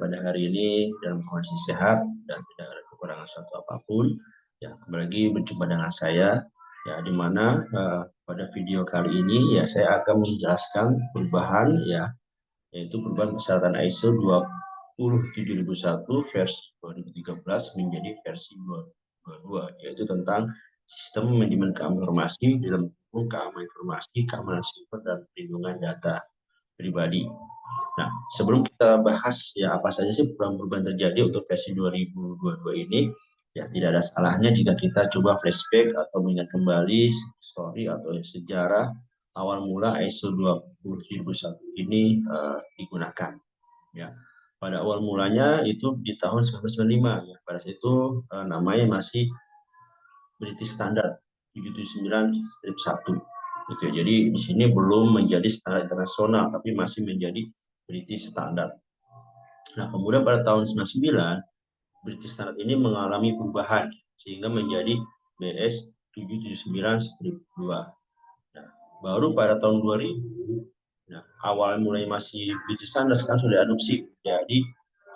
pada hari ini dalam kondisi sehat dan tidak ada kekurangan suatu apapun. Ya, kembali lagi berjumpa dengan saya. Ya, di mana pada video kali ini ya saya akan menjelaskan perubahan ya, yaitu perubahan persyaratan ISO 27001 versi 2013 menjadi versi 2022, yaitu tentang sistem manajemen keamanan informasi dalam keamanan informasi, keamanan siber, dan perlindungan data pribadi. Nah, sebelum kita bahas ya apa saja sih perubahan-perubahan terjadi untuk versi 2022 ini, ya tidak ada salahnya jika kita coba flashback atau mengingat kembali story atau sejarah awal mula ISO 27001 ini digunakan. Ya, pada awal mulanya itu di tahun 1995 ya. Pada saat itu namanya masih British Standard 779-1. Gitu. Jadi di sini belum menjadi standar internasional, tapi masih menjadi British Standard. Nah, kemudian pada tahun 99, British Standard ini mengalami perubahan sehingga menjadi BS 779-2. Nah, baru pada tahun 2000, nah, awal mulai masih British Standard, sekarang sudah adopsi jadi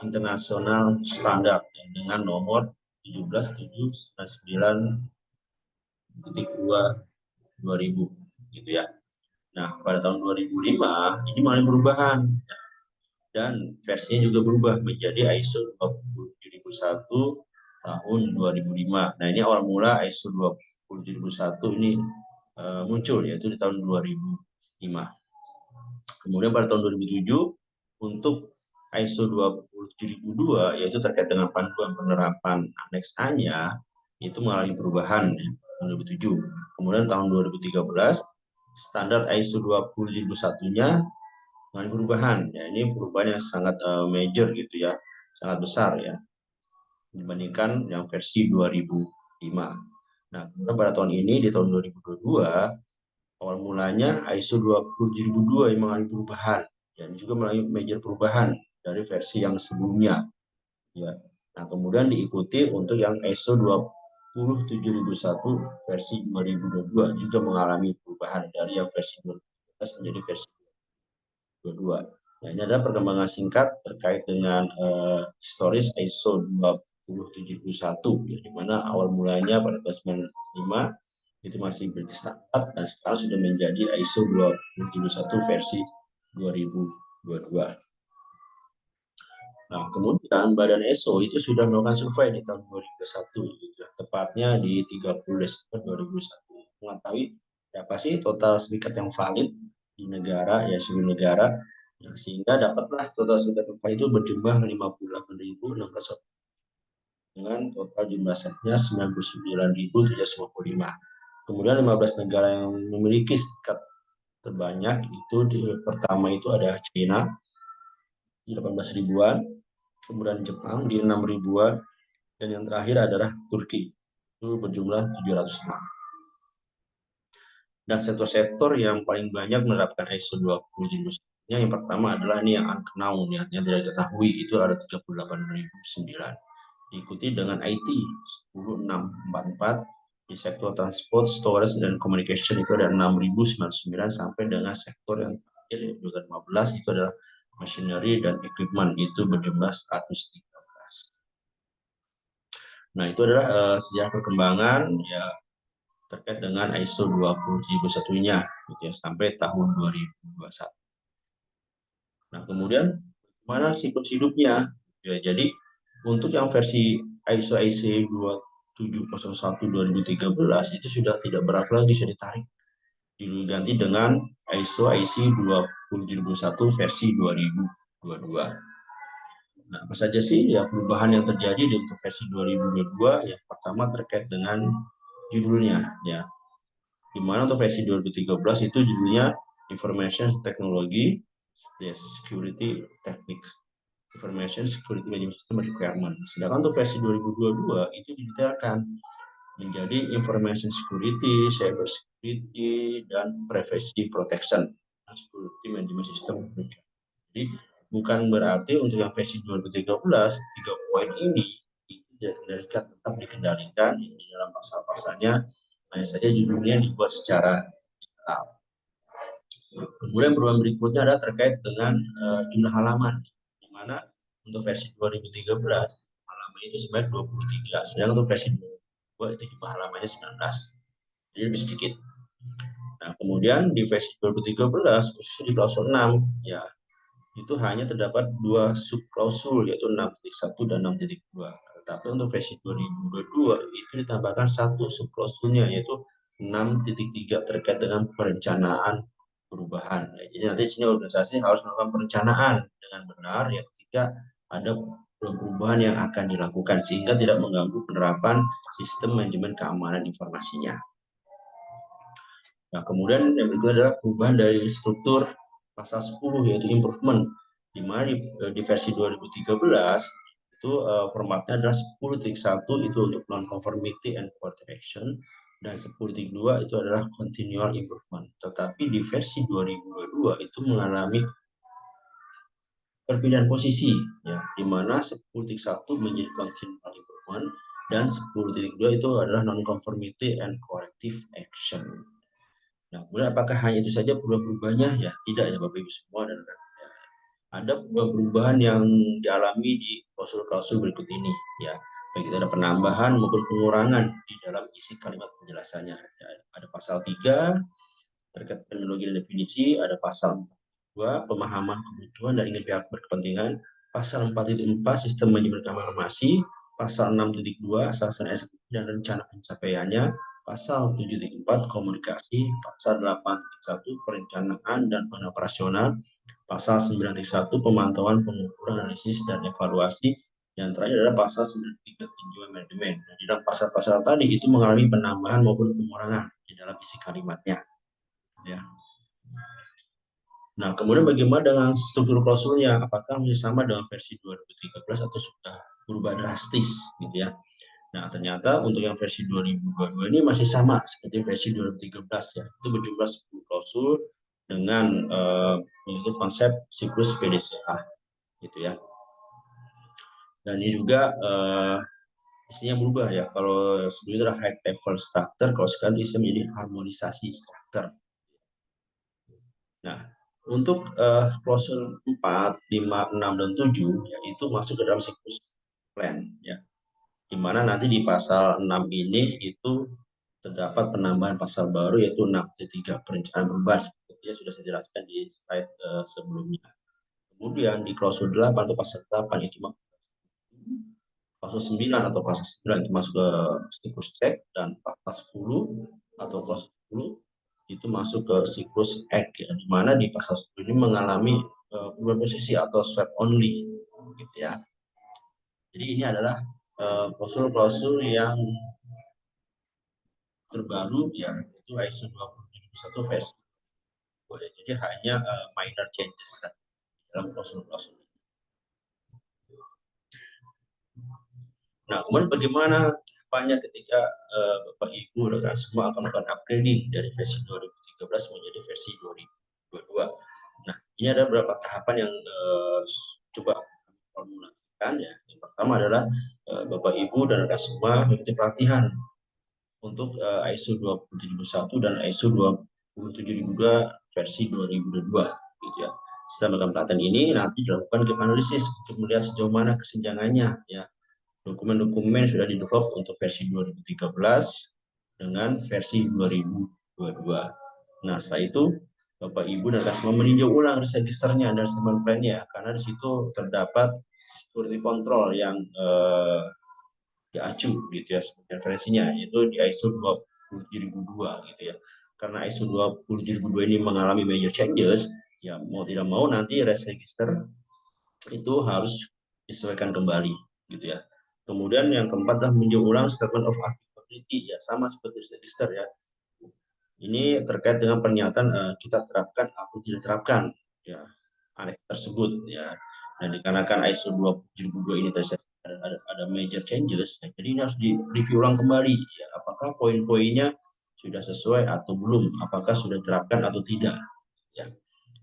International Standard dengan nomor 17799.2 gitu ya. Nah, pada tahun 2005 ini mulai perubahan dan versinya juga berubah menjadi ISO 27001 tahun 2005. Nah, ini awal mula ISO 27001 ini muncul yaitu di tahun 2005. Kemudian pada tahun 2007 untuk ISO 27002 yaitu terkait dengan panduan penerapan aneks A-nya itu mengalami perubahan ya, tahun 2007. Kemudian tahun 2013 standar ISO 20001-nya mengalami perubahan. Ya, ini perubahan yang sangat major gitu ya, sangat besar ya dibandingkan yang versi 2005. Nah, kemudian pada tahun ini di tahun 2022 awal mulanya ISO 20002 yang mengalami perubahan dan juga mengalami major perubahan dari versi yang sebelumnya. Ya. Nah, kemudian diikuti untuk yang ISO 27001 versi 2022 juga mengalami perubahan dari yang versi 2013 menjadi versi 2022. Nah, ini adalah perkembangan singkat terkait dengan historis ISO 20071 ya, di mana awal mulanya pada tahun 1995 itu masih British Standard dan sekarang sudah menjadi ISO 27001 versi 2022. Nah, kemudian Badan ISO itu sudah melakukan survei di tahun 2021, gitu, tepatnya di 30 Desember 2021, mengetahui berapa sih total serikat yang valid di negara, ya seluruh negara, ya, sehingga dapatlah total serikat yang valid itu berjumlah 58.600 dengan total jumlah setnya 99.355. Kemudian 15 negara yang memiliki serikat terbanyak itu pertama itu ada China di 18 ribuan, kemudian Jepang di 6 ribuan, dan yang terakhir adalah Turki itu berjumlah 706. Dan sektor-sektor yang paling banyak menerapkan ISO 20001 yang pertama adalah ini yang unknown ya, yang tidak diketahui itu ada 38.009. Diikuti dengan IT 10644, di sektor transport, storage, dan communication itu ada 6.099 sampai dengan sektor yang terakhir 2015 itu adalah machinery dan equipment itu berjumlah 113. Nah, itu adalah sejarah perkembangan ya terkait dengan ISO 20001-nya gitu ya, sampai tahun 2021. Nah, kemudian mana siklus hidupnya? Ya, jadi untuk yang versi ISO IC 2701-2013 itu sudah tidak berlaku lagi, sudah ditarik. Diganti dengan ISO IC 20001 versi 2022. Nah, apa saja sih ya perubahan yang terjadi untuk versi 2022? Ya, pertama terkait dengan judulnya ya. Di mana untuk versi 2013 itu judulnya Information Technology Security Techniques, Information Security Management System Requirement. Sedangkan untuk versi 2022 itu didetailkan menjadi Information Security, Cyber Security, dan Privacy Protection Security Management System. Jadi bukan berarti untuk yang versi 2013 tiga poin ini dikendalikan, tetap dikendalikan di dalam pasal-pasalnya, hanya saja judulnya dibuat secara digital. Kemudian perubahan berikutnya adalah terkait dengan jumlah halaman, di mana untuk versi 2013 halamannya itu sebanyak 23, sedangkan untuk versi 2022 itu cuma halamannya 19, jadi lebih sedikit. Nah, kemudian di versi 2013 khususnya di klausul 6 ya itu hanya terdapat 2 subklausul yaitu 6.1 dan 6.2. Tetapi untuk versi 2022 itu ditambahkan 1 subklausulnya yaitu 6.3 terkait dengan perencanaan perubahan. Jadi nanti sini organisasi harus melakukan perencanaan dengan benar ya ketika ada perubahan yang akan dilakukan sehingga tidak mengganggu penerapan sistem manajemen keamanan informasinya. Nah, kemudian yang berikut adalah perubahan dari struktur pasal 10 yaitu improvement, di mana di versi 2013 itu formatnya adalah 10.1 itu untuk non-conformity and corrective action, dan 10.2 itu adalah continual improvement. Tetapi di versi 2022 itu mengalami perpindahan posisi, ya, di mana 10.1 menjadi continual improvement dan 10.2 itu adalah non-conformity and corrective action. Nah, kemudian apakah hanya itu saja perubahan-perubahannya? Ya, tidak ya Bapak Ibu semua. Dan ada perubahan yang dialami di klausul-klausul berikut ini. Ya, baik itu ada penambahan maupun pengurangan di dalam isi kalimat penjelasannya. Ya, ada pasal 3 terkait terminologi dan definisi, ada pasal 2 pemahaman kebutuhan dan ingin pihak berkepentingan, pasal 4.4 sistem manajemen informasi, pasal 6.2 sasaran eksekusi dan rencana pencapaiannya, pasal 7.4 komunikasi, pasal 8.1 perencanaan dan penoperasional, pasal 9.1 pemantauan, pengukuran, analisis dan evaluasi, yang terakhir adalah pasal 9.3 tinjauan manajemen. Nah, di dalam pasal-pasal tadi itu mengalami penambahan maupun pengurangan di dalam isi kalimatnya. Ya. Nah, kemudian bagaimana dengan struktur klausulnya? Apakah masih sama dengan versi 2013 atau sudah berubah drastis gitu ya? Nah, ternyata untuk yang versi 2022 ini masih sama seperti versi 2013 ya. Itu berjumlah 10 klausul dengan mengikut konsep siklus PDCA gitu ya. Dan ini juga isinya berubah ya. Kalau sebelumnya adalah high level structure, kalau sekarang isinya menjadi harmonisasi structure. Nah, untuk klausul 4, 5, 6, dan 7 ya, itu masuk ke dalam siklus plan ya. Di mana nanti di pasal 6 ini itu terdapat penambahan pasal baru yaitu 6.3 perencanaan perubahan seperti yang sudah saya jelaskan di slide sebelumnya. Kemudian di klausul 8 atau pasal 8 itu pasal 9 atau pasal 9 itu masuk ke siklus cek, dan pasal 10 atau klausul 10 itu masuk ke siklus act ya, di mana di pasal 10 ini mengalami perubahan posisi atau swap only gitu ya. Jadi ini adalah klausul-klausul yang terbaru ya, itu ISO 27001 versi 2 ya. Jadi hanya minor changes dalam klausul-klausul. Nah, kemudian bagaimana tahapannya ketika Bapak Ibu dan semua akan melakukan upgrading dari versi 2013 menjadi versi 2022. Nah, ini ada beberapa tahapan yang coba formulasikan ya. Yang pertama adalah Bapak Ibu dan rekan semua mengikuti pelatihan untuk ISO 27001 dan ISO 27002 versi 2022 gitu ya. Setelah melakukan pelatihan ini nanti dilakukan gap analisis untuk melihat sejauh mana kesenjangannya ya. Dokumen-dokumen sudah didevelop untuk versi 2013 dengan versi 2022. Nah, setelah itu Bapak Ibu dan semua meninjau ulang registernya dan assessment plan-nya, karena di situ terdapat security control yang diacu gitu ya seperti referensinya, yaitu di ISO 20002 gitu ya. Karena ISO 20002 ini mengalami major changes, ya mau tidak mau nanti register itu harus disesuaikan kembali gitu ya. Kemudian yang keempat adalah meninjau ulang statement of applicability ya, sama seperti register ya. Ini terkait dengan pernyataan kita terapkan atau tidak terapkan ya aneks tersebut ya. Dan dikarenakan ISO 27002 ini ada major changes, ya, jadi ini harus di-review ulang kembali ya, apakah poin-poinnya sudah sesuai atau belum, apakah sudah diterapkan atau tidak ya.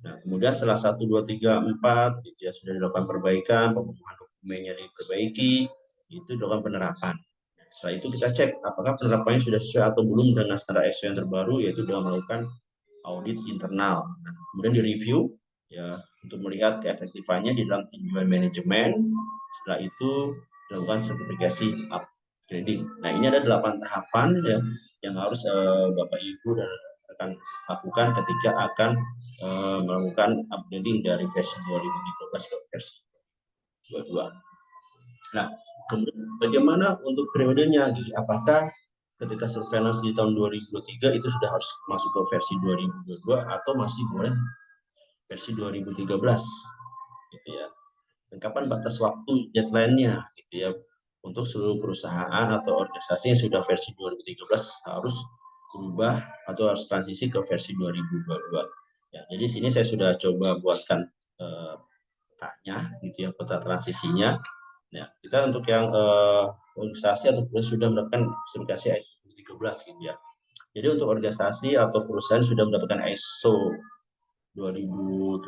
Nah, kemudian setelah 1, 2, 3, 4 gitu ya, sudah dilakukan perbaikan, pemenuhan dokumennya diperbaiki, itu dilakukan penerapan. Setelah itu kita cek apakah penerapannya sudah sesuai atau belum dengan standar ISO yang terbaru, yaitu dengan melakukan audit internal. Nah, kemudian direview ya untuk melihat keefektifannya di dalam tujuan manajemen. Setelah itu dilakukan sertifikasi upgrading. Nah, ini ada 8 tahapan ya yang harus Bapak Ibu dan rekan lakukan ketika akan melakukan upgrading dari versi 2013 ke versi 22. Nah, kemudian bagaimana untuk periodenya? Apakah ketika surveillance di tahun 2023 itu sudah harus masuk ke versi 2022 atau masih boleh versi 2013 gitu ya. Dan kapan batas waktu deadline-nya gitu ya untuk seluruh perusahaan atau organisasi yang sudah versi 2013 harus berubah atau harus transisi ke versi 2022. Ya, jadi sini saya sudah coba buatkan petanya gitu ya, peta transisinya. Ya, kita untuk yang organisasi atau perusahaan sudah mendapatkan sertifikasi ISO 13 gitu ya. Jadi untuk organisasi atau perusahaan sudah mendapatkan ISO 2071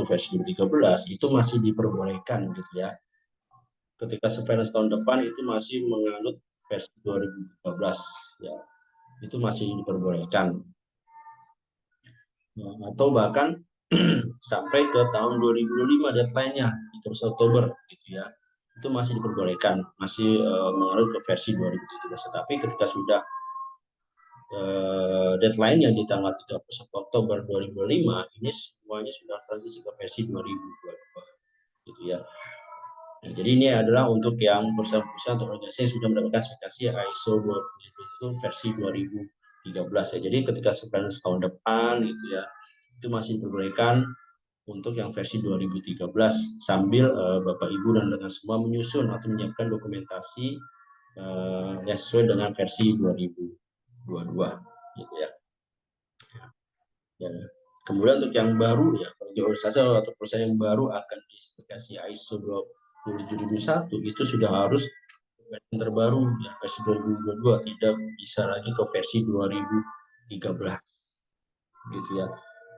versi 2013 itu masih diperbolehkan gitu ya. Ketika surveillance tahun depan itu masih menganut versi 2013 ya. Itu masih diperbolehkan. Ya, atau bahkan sampai ke tahun 2025 deadline-nya di 1 Oktober gitu ya. Itu masih diperbolehkan, masih menganut ke versi 2013. Tetapi ketika sudah deadline-nya di tanggal 31 Oktober 2005 ini semuanya sudah transisi ke versi 2022 gitu ya. Nah, jadi ini adalah untuk yang perusahaan-perusahaan atau organisasi yang sudah mendapatkan sertifikasi ISO 2021 versi 2013 ya. Jadi ketika surveillance tahun depan gitu ya, itu masih diperbolehkan untuk yang versi 2013 sambil Bapak Ibu dan rekan semua menyusun atau menyiapkan dokumentasi yang sesuai dengan versi 2022 gitu ya. Ya. Kemudian untuk yang baru ya, bagi organisasi atau perusahaan yang baru akan disertifikasi ISO 27001 itu sudah harus versi terbaru ya, versi 2022, tidak bisa lagi ke versi 2013 gitu ya.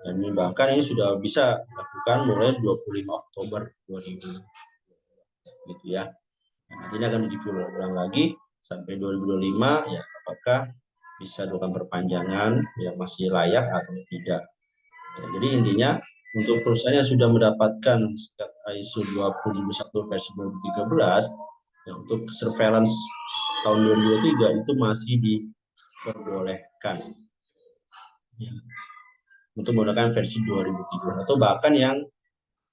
Dan bahkan ini sudah bisa dilakukan mulai 25 Oktober 2000 gitu ya. Nah, nanti ini akan di-review ulang lagi sampai 2025 ya, apakah bisa dilakukan perpanjangan yang masih layak atau tidak. Ya, jadi intinya untuk perusahaan yang sudah mendapatkan ISO 27001 versi 2013 ya, untuk surveillance tahun 2023 itu masih diperbolehkan ya, untuk menggunakan versi 2003 atau bahkan yang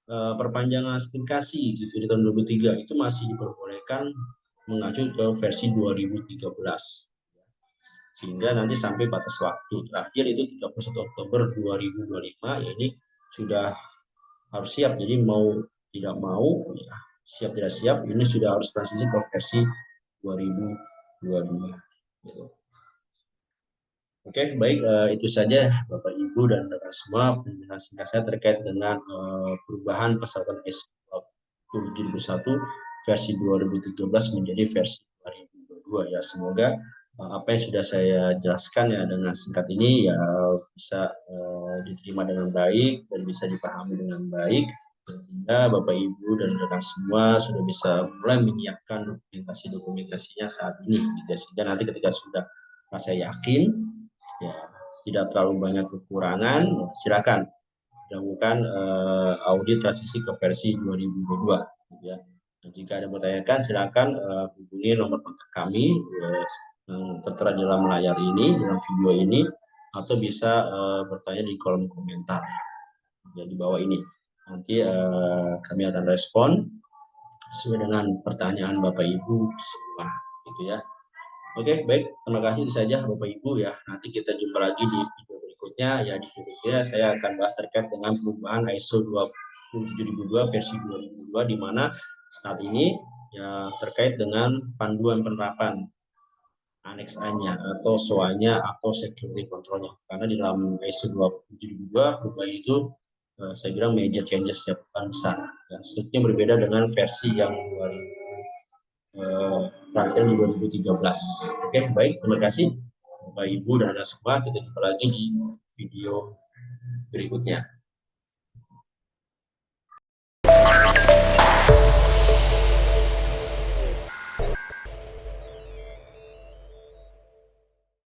perpanjangan sertifikasi gitu di tahun 2003 itu masih diperbolehkan mengacu ke versi 2013 sehingga nanti sampai batas waktu terakhir itu 31 Oktober 2025 ya, ini sudah harus siap. Jadi mau tidak mau ya, siap tidak siap ini sudah harus transisi ke versi 2022 gitu. Oke, baik, itu saja Bapak Ibu dan rekan semua penjelasan singkat saya terkait dengan perubahan pesawat ISO 27001 versi 2013 menjadi versi 2022 ya. Semoga apa yang sudah saya jelaskan ya dengan singkat ini ya bisa diterima dengan baik dan bisa dipahami dengan baik, sehingga Bapak Ibu dan rekan semua sudah bisa mulai menyiapkan dokumentasinya saat ini gitu. Sehingga nanti ketika sudah saya yakin ya tidak terlalu banyak kekurangan, silakan lakukan audit transisi ke versi 2022 gitu ya. Dan jika ada yang bertanyakan silakan hubungi nomor kontak kami yang tertera di dalam layar ini, dalam video ini, atau bisa bertanya di kolom komentar ya di bawah ini. Nanti kami akan respon sesuai dengan pertanyaan Bapak Ibu semua gitu ya. Oke, baik. Terima kasih itu saja Bapak Ibu ya. Nanti kita jumpa lagi di video berikutnya. Ya, di video berikutnya saya akan bahas terkait dengan perubahan ISO 27002 versi 2002 di mana saat ini ya terkait dengan panduan penerapan Annex A-nya atau SOA-nya atau security control-nya. Karena di dalam ISO 27002 perubahan itu saya bilang major changes yang besar. Ya, sebetulnya berbeda dengan versi yang 2000 terakhir di 2013. Oke, baik, terima kasih Bapak Ibu dan Anda semua. Kita jumpa lagi di video berikutnya.